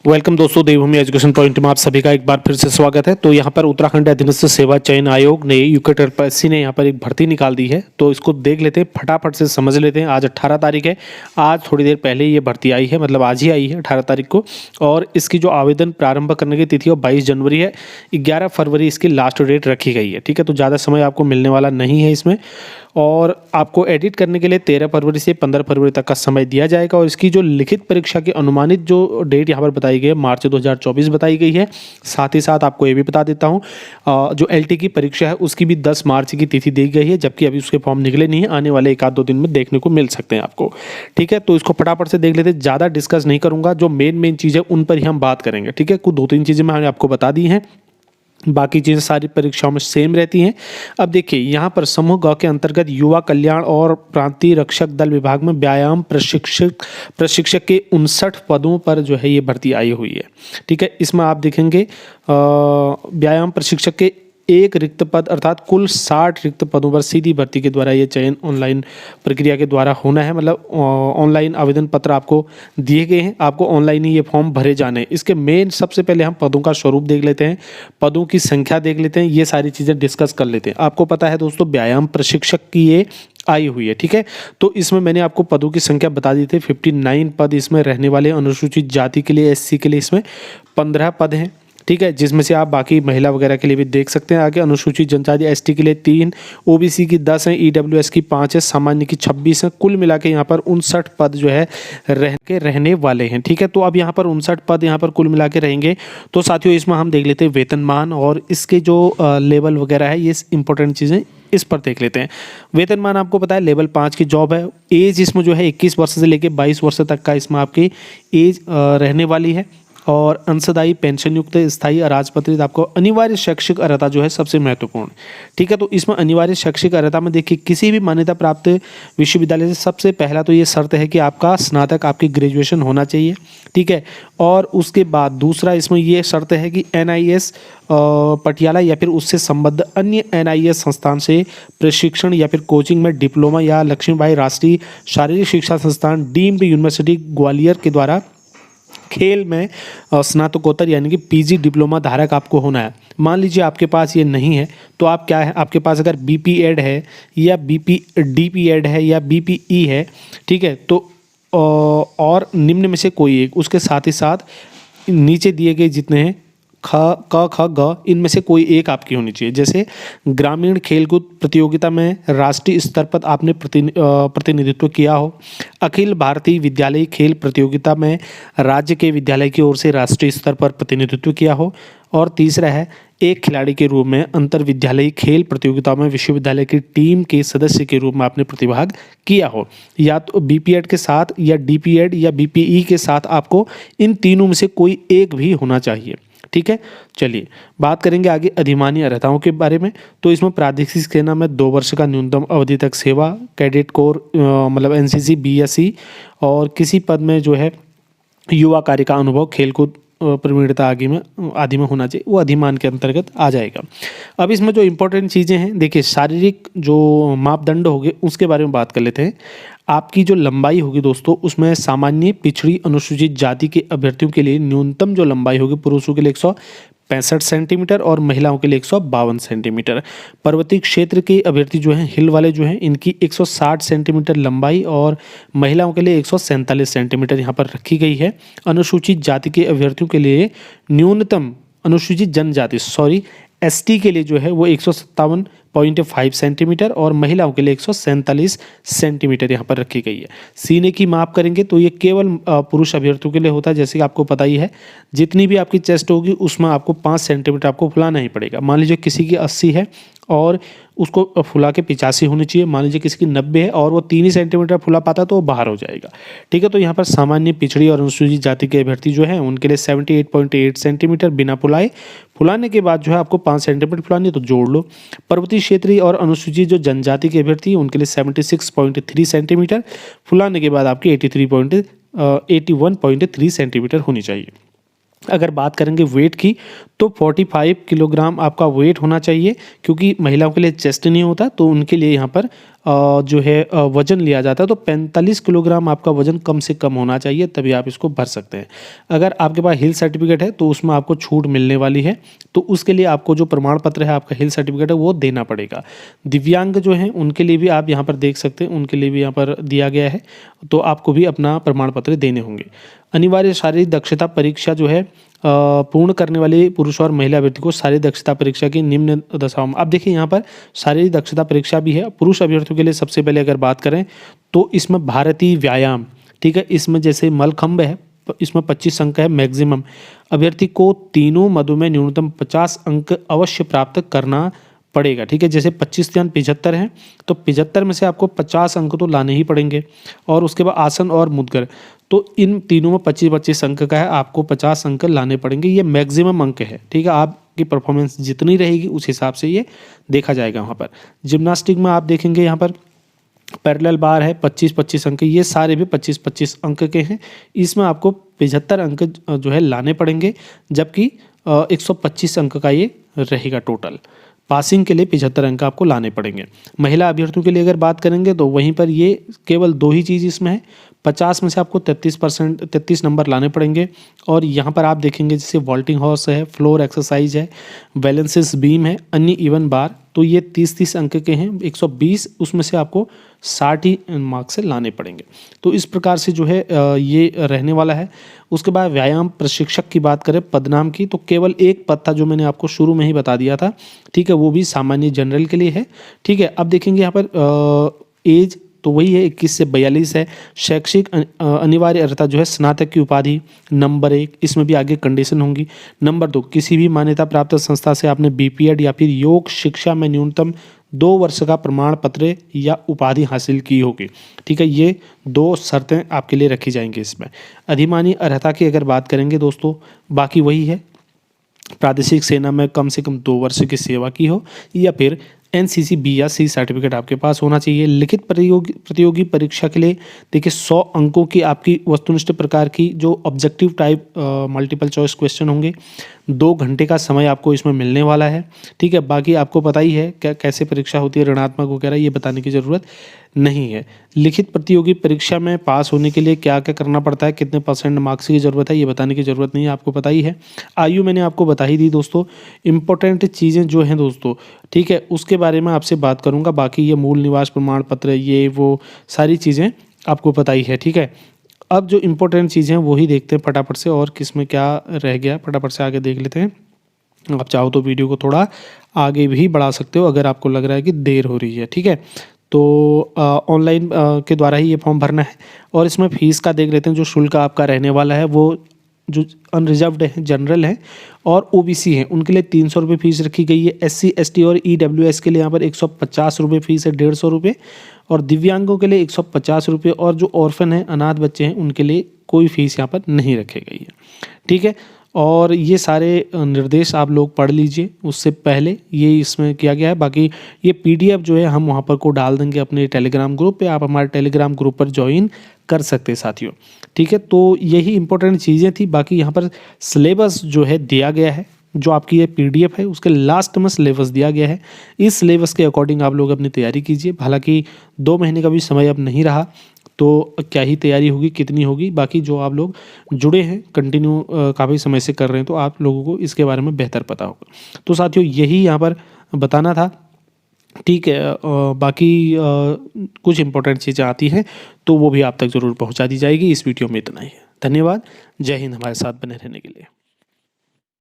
Welcome दोस्तों, देवभूमि education point में आप सभी का एक बार फिर से स्वागत है। तो यहाँ पर उत्तराखंड अधीनस्थ सेवा चयन आयोग ने यूकेटीआरपीएससी ने यहाँ पर एक भर्ती निकाल दी है। तो इसको देख लेते हैं, फटाफट से समझ लेते हैं। आज 18 तारीख है, आज थोड़ी देर पहले ये भर्ती आई है, मतलब आज ही आई है 18 तारीख को। और इसकी जो आवेदन प्रारंभ करने की तिथि वो 22 जनवरी है। 11 फरवरी इसकी लास्ट डेट रखी गई है। ठीक है, तो ज़्यादा समय आपको मिलने वाला नहीं है इसमें। और आपको एडिट करने के लिए 13 फरवरी से 15 फरवरी तक का समय दिया जाएगा। और इसकी जो लिखित परीक्षा की अनुमानित जो डेट यहाँ पर बताई गई है मार्च 2024 बताई गई है। साथ ही साथ आपको ये भी बता देता हूँ, जो एलटी की परीक्षा है उसकी भी 10 मार्च की तिथि दी गई है, जबकि अभी उसके फॉर्म निकले नहीं है। आने वाले 1-2 दिन में देखने को मिल सकते हैं आपको। ठीक है, तो इसको फटाफट से देख लेते हैं। ज़्यादा डिस्कस नहीं करूँगा, जो मेन चीज़ है उन पर ही हम बात करेंगे। ठीक है, कुछ 2-3 चीज़ें मैंने आपको बता दी हैं, बाकी चीज़ें सारी परीक्षाओं में सेम रहती हैं। अब देखिए, यहाँ पर समूह ग के अंतर्गत युवा कल्याण और प्रांतीय रक्षक दल विभाग में व्यायाम प्रशिक्षक के 59 पदों पर जो है ये भर्ती आई हुई है। ठीक है, इसमें आप देखेंगे व्यायाम प्रशिक्षक के एक रिक्त पद अर्थात कुल 60 रिक्त पदों पर सीधी भर्ती के द्वारा ये चयन ऑनलाइन प्रक्रिया के द्वारा होना है। मतलब ऑनलाइन आवेदन पत्र आपको दिए गए हैं, आपको ऑनलाइन ही ये फॉर्म भरे जाने हैं। इसके मेन सबसे पहले हम पदों का स्वरूप देख लेते हैं, पदों की संख्या देख लेते हैं, ये सारी चीज़ें डिस्कस कर लेते हैं। आपको पता है दोस्तों, व्यायाम प्रशिक्षक की ये आई हुई है। ठीक है, तो इसमें मैंने आपको पदों की संख्या बता दी थी। 59 पद इसमें रहने वाले। अनुसूचित जाति के लिए, एससी के लिए इसमें 15 पद हैं। ठीक है, जिसमें से आप बाकी महिला वगैरह के लिए भी देख सकते हैं। आगे अनुसूचित जनजाति एसटी के लिए 3, ओबीसी की 10 हैं, ईडब्ल्यूएस की 5 है, सामान्य की 26 हैं। कुल मिला के यहाँ पर 59 पद जो है रहने वाले हैं। ठीक है, तो अब यहाँ पर 59 पद यहाँ पर कुल मिला के रहेंगे। तो साथियों, इसमें हम देख लेते हैं वेतनमान और इसके जो लेवल वगैरह है, ये इंपॉर्टेंट चीज़ें इस पर देख लेते हैं। वेतनमान आपको पता है लेवल 5 की जॉब है। एज इसमें जो है 21 वर्ष से लेकर 22 वर्ष तक का इसमें आपकी एज रहने वाली है। और अंशदायी पेंशन युक्त स्थायी अराजपत्रित आपको अनिवार्य शैक्षिक अर्हता जो है सबसे महत्वपूर्ण। ठीक है, तो इसमें अनिवार्य शैक्षिक अर्हता में देखिए, किसी भी मान्यता प्राप्त विश्वविद्यालय से सबसे पहला तो ये शर्त है कि आपका स्नातक, आपकी ग्रेजुएशन होना चाहिए। ठीक है, और उसके बाद दूसरा इसमें ये शर्त है कि एनआईएस पटियाला या फिर उससे संबद्ध अन्य एनआईएस संस्थान से प्रशिक्षण या फिर कोचिंग में डिप्लोमा या लक्ष्मीबाई राष्ट्रीय शारीरिक शिक्षा संस्थान डीम्ड यूनिवर्सिटी ग्वालियर के द्वारा खेल में स्नातकोत्तर यानी कि पीजी डिप्लोमा धारक आपको होना है। मान लीजिए आपके पास ये नहीं है, तो आप क्या है, आपके पास अगर बीपी एड है या डीपी एड है या बीपीई है, ठीक है, तो और निम्न में से कोई एक, उसके साथ ही साथ नीचे दिए गए जितने हैं ख ग, इनमें से कोई एक आपकी होनी चाहिए। जैसे ग्रामीण खेलकूद प्रतियोगिता में राष्ट्रीय स्तर पर आपने प्रतिनिधित्व किया हो, अखिल भारतीय विद्यालय खेल प्रतियोगिता में राज्य के विद्यालय की ओर से राष्ट्रीय स्तर पर प्रतिनिधित्व किया हो, और तीसरा है एक खिलाड़ी के रूप में अंतर विद्यालयी खेल प्रतियोगिता में विश्वविद्यालय की टीम के सदस्य के रूप में आपने प्रतिभाग किया हो। या तो बीपीएड के साथ या डीपीएड या बीपीई के साथ आपको इन तीनों में से कोई एक भी होना चाहिए। ठीक है, चलिए बात करेंगे आगे अधिमान्य अर्हताओं के बारे में। तो इसमें प्रादेशिक सेना में 2 वर्ष का न्यूनतम अवधि तक सेवा, कैडेट कोर मतलब एनसीसी बीएससी, और किसी पद में जो है युवा कार्य का अनुभव, खेलकूद प्रवीणता आदि में होना चाहिए, वो अधिमान के अंतर्गत आ जाएगा। अब इसमें जो इम्पोर्टेंट चीज़ें हैं, देखिए शारीरिक जो मापदंड होंगे उसके बारे में बात कर लेते हैं। आपकी जो लंबाई होगी दोस्तों, उसमें सामान्य, पिछड़ी, अनुसूचित जाति के अभ्यर्थियों के लिए न्यूनतम जो लंबाई होगी पुरुषों के लिए 165 सेंटीमीटर और महिलाओं के लिए 152 सेंटीमीटर। पर्वतीय क्षेत्र के अभ्यर्थी जो हैं, हिल वाले जो हैं, इनकी 160 सेंटीमीटर लंबाई और महिलाओं के लिए 147 सेंटीमीटर यहाँ पर रखी गई है। अनुसूचित जाति के अभ्यर्थियों के लिए न्यूनतम, अनुसूचित जनजाति एसटी के लिए जो है वो 157.5 सेंटीमीटर और महिलाओं के लिए 147 सेंटीमीटर यहाँ पर रखी गई है। सीने की माप करेंगे तो ये केवल पुरुष अभ्यर्थियों के लिए होता है। जैसे कि आपको पता ही है, जितनी भी आपकी चेस्ट होगी उसमें आपको 5 सेंटीमीटर आपको फुलाना ही पड़ेगा। मान लीजिए किसी की 80 है और उसको फुला के 85 होनी चाहिए। मान लीजिए किसी की 90 है और वो 3 ही सेंटीमीटर फुला पाता तो वो बाहर हो जाएगा। ठीक है, तो यहाँ पर सामान्य, पिछड़ी और अनुसूचित जाति के अभ्यर्थी जो हैं उनके लिए 78.8 सेंटीमीटर बिना फुलाने के बाद जो है आपको 5 सेंटीमीटर फुलानी है तो जोड़ लो। पर्वतीय क्षेत्रीय और अनुसूचित जो जनजाति के अभ्यर्थी उनके लिए 76.3 सेंटीमीटर, फुलाने के बाद आपकी 81.3 सेंटीमीटर होनी चाहिए। अगर बात करेंगे वेट की, तो 45 किलोग्राम आपका वेट होना चाहिए, क्योंकि महिलाओं के लिए चेस्ट नहीं होता, तो उनके लिए यहाँ पर जो है वज़न लिया जाता है, तो 45 किलोग्राम आपका वज़न कम से कम होना चाहिए, तभी आप इसको भर सकते हैं। अगर आपके पास हिल सर्टिफिकेट है तो उसमें आपको छूट मिलने वाली है, तो उसके लिए आपको जो प्रमाण पत्र है, आपका हिल सर्टिफिकेट है, वो देना पड़ेगा। दिव्यांग जो हैं उनके लिए भी आप यहाँ पर देख सकते हैं, उनके लिए भी यहाँ पर दिया गया है, तो आपको भी अपना प्रमाण पत्र देने होंगे। अनिवार्य शारीरिक दक्षता परीक्षा जो है पूर्ण करने वाले पुरुष और महिला अभ्यर्थी को शारीरिक दक्षता परीक्षा की निम्न दशाओं में, अब देखिए यहाँ पर शारीरिक दक्षता परीक्षा भी है। पुरुष अभ्यर्थियों के लिए सबसे पहले अगर बात करें तो इसमें भारतीय व्यायाम, ठीक है, इसमें जैसे मलखंभ है, इसमें 25 अंक है मैक्सिमम। अभ्यर्थी को तीनों मदों में न्यूनतम 50 अंक अवश्य प्राप्त करना पड़ेगा, ठीक है। जैसे 25 ध्यान 75 हैं, तो 75 में से आपको 50 अंक तो लाने ही पड़ेंगे। और उसके बाद आसन और मुद्गर, तो इन तीनों में 25-25 अंक का है, आपको 50 अंक लाने पड़ेंगे। ये मैक्सिमम अंक है, ठीक है। आपकी परफॉर्मेंस जितनी रहेगी उस हिसाब से ये देखा जाएगा वहाँ पर। जिम्नास्टिक में आप देखेंगे यहाँ पर पैरेलल बार है 25-25 अंक, ये सारे भी 25-25 अंक के हैं। इसमें आपको 75 अंक जो है लाने पड़ेंगे, जबकि 125 अंक का ये रहेगा टोटल। पासिंग के लिए 75 अंक आपको लाने पड़ेंगे। महिला अभ्यर्थियों के लिए अगर बात करेंगे तो वहीं पर ये केवल 2 ही चीज़ इसमें है। 50 में से आपको 33 नंबर लाने पड़ेंगे। और यहाँ पर आप देखेंगे जैसे वॉल्टिंग हॉर्स है, फ्लोर एक्सरसाइज है, बैलेंसेस बीम है, अन्य इवन बार, तो ये 30-30 अंक के हैं। 120 उसमें से आपको 60 ही मार्क्स से लाने पड़ेंगे। तो इस प्रकार से जो है ये रहने वाला है। उसके बाद व्यायाम प्रशिक्षक की बात करें पदनाम की, तो केवल एक पद था जो मैंने आपको शुरू में ही बता दिया था, ठीक है, वो भी सामान्य जनरल के लिए है, ठीक है। अब देखेंगे यहाँ पर एज तो वही है 21 से 42 है। शैक्षिक अनिवार्य अर्हता जो है स्नातक की उपाधि, नंबर 1, इसमें भी आगे कंडीशन होंगी। नंबर 2, किसी भी मान्यता प्राप्त संस्था से आपने बीपीएड या फिर योग शिक्षा में न्यूनतम 2 वर्ष का प्रमाण पत्र या उपाधि हासिल की होगी, ठीक है। ये 2 शर्तें आपके लिए रखी जाएंगी इसमें। अधिमानी अर्हता की अगर बात करेंगे दोस्तों, बाकी वही है, प्रादेशिक सेना में कम से कम 2 वर्ष की सेवा की हो, या फिर एनसीसी बी या सी सर्टिफिकेट आपके पास होना चाहिए। लिखित प्रतियोगी परीक्षा के लिए देखिए 100 अंकों की आपकी वस्तुनिष्ठ प्रकार की जो objective type multiple choice question होंगे। 2 घंटे का समय आपको इसमें मिलने वाला है, ठीक है। बाकी आपको पता ही है कैसे परीक्षा होती है, ऋणात्मक वगैरह, ये बताने की ज़रूरत नहीं है। लिखित प्रतियोगी परीक्षा में पास होने के लिए क्या क्या करना पड़ता है, कितने % मार्क्स की ज़रूरत है, ये बताने की ज़रूरत नहीं है, आपको पता ही है। आयु मैंने आपको बता ही दी दोस्तों। इम्पोर्टेंट चीज़ें जो हैं दोस्तों, ठीक है, उसके बारे में आपसे बात करूँगा। बाकी ये मूल निवास प्रमाण पत्र, ये वो सारी चीज़ें आपको पता ही है, ठीक है। अब जो इम्पोर्टेंट चीज़ें हैं वही देखते हैं फटाफट से, और किस में क्या रह गया फटाफट से आगे देख लेते हैं। आप चाहो तो वीडियो को थोड़ा आगे भी बढ़ा सकते हो अगर आपको लग रहा है कि देर हो रही है, ठीक है। तो ऑनलाइन के द्वारा ही ये फॉर्म भरना है। और इसमें फ़ीस का देख लेते हैं। जो शुल्क आपका रहने वाला है वो जो अनरिजर्व्ड है, जनरल है और ओबीसी हैं, उनके लिए 300 रुपये फीस रखी गई है। एससी एसटी और ईडब्ल्यूएस के लिए यहाँ पर 150 रुपये फीस है, 150 रुपये। और दिव्यांगों के लिए 150 रुपये। और जो ऑर्फन हैं, अनाथ बच्चे हैं, उनके लिए कोई फीस यहाँ पर नहीं रखी गई है, ठीक है। और ये सारे निर्देश आप लोग पढ़ लीजिए, उससे पहले ये इसमें किया गया है। बाकी ये पीडीएफ जो है हम वहाँ पर को डाल देंगे अपने टेलीग्राम ग्रुप पे, आप हमारे टेलीग्राम ग्रुप पर ज्वाइन कर सकते हैं साथियों, ठीक है। तो यही इंपॉर्टेंट चीज़ें थी। बाकी यहाँ पर सिलेबस जो है दिया गया है, जो आपकी ये पीडीएफ है उसके लास्ट में सिलेबस दिया गया है। इस सिलेबस के अकॉर्डिंग आप लोग अपनी तैयारी कीजिए। हालांकि 2 महीने का भी समय अब नहीं रहा, तो क्या ही तैयारी होगी, कितनी होगी। बाकी जो आप लोग जुड़े हैं कंटिन्यू काफ़ी समय से कर रहे हैं, तो आप लोगों को इसके बारे में बेहतर पता होगा। तो साथियों यही यहाँ पर बताना था, ठीक है। बाकी कुछ इंपॉर्टेंट चीज़ें आती हैं तो वो भी आप तक ज़रूर पहुँचा दी जाएगी। इस वीडियो में इतना ही है। धन्यवाद। जय हिंद। हमारे साथ बने रहने के लिए।